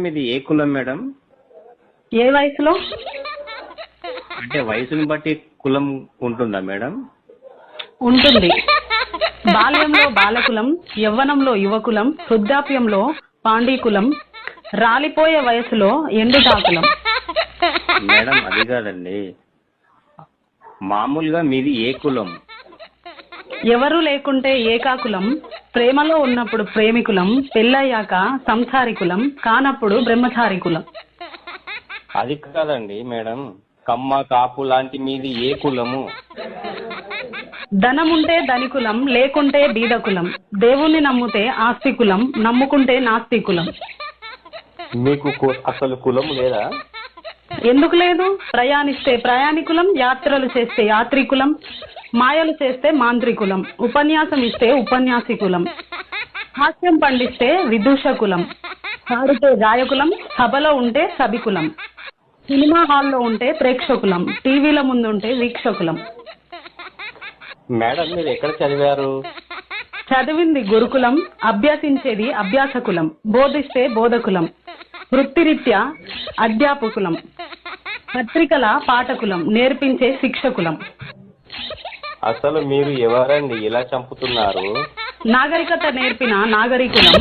మీది ఏ కులం మేడం? ఏ వయసులో? అంటే వయసుని బట్టి కులం ఉంటుందా మేడం? ఉంటుంది. బాల్యంలో బాలకులం, యవ్వనంలో యువకులం, వృద్ధాప్యంలో పాండీకులం, రాలిపోయే వయసులో ఎండుటాకులం. మేడం అది కాదండి, మామూలుగా మీది ఏ కులం? ఎవరు లేకుంటే ఏకాకులం, ప్రేమలో ఉన్నప్పుడు ప్రేమికులం, పెళ్ళయ్యాక సంసారికులం, కానప్పుడు బ్రహ్మచారికులం. అది కాదండి మేడం, కమ్మ కాపు లాంటి మీది ఏ కులము? ధనముంటే ధనికులం, లేకుంటే బీదకులం, దేవుణ్ణి నమ్మితే ఆస్తికులం, నమ్ముకుంటే నాస్తికులం. మీకు అసలు కులం లేదా? ఎందుకు లేదు? ప్రయాణిస్తే ప్రయాణికులం, యాత్రలు చేస్తే యాత్రికులం, మాయలు చేస్తే మాంత్రికులం, ఉపన్యాసం ఇస్తే ఉపన్యాసికులం, హాస్యం పండిస్తే విదూషకులం, పాడితే గాయకులం, సభలో ఉంటే సభికులం, సినిమా హాల్లో ఉంటే ప్రేక్షకులం, టీవీల ముందు ఉంటే వీక్షకులం. మేడం మీరు ఎక్కడ చదివారు? చదివింది గురుకులం, అభ్యసించేది అభ్యాసకులం, బోధిస్తే బోధకులం, వృత్తిరీత్యా అధ్యాపకులం, పత్రికల పాఠకులం, నేర్పించే శిక్షకులం. అసలు మీరు ఎవరండి ఇలా చంపుతున్నారు? నాగరికత నేర్పిన నాగరికులం.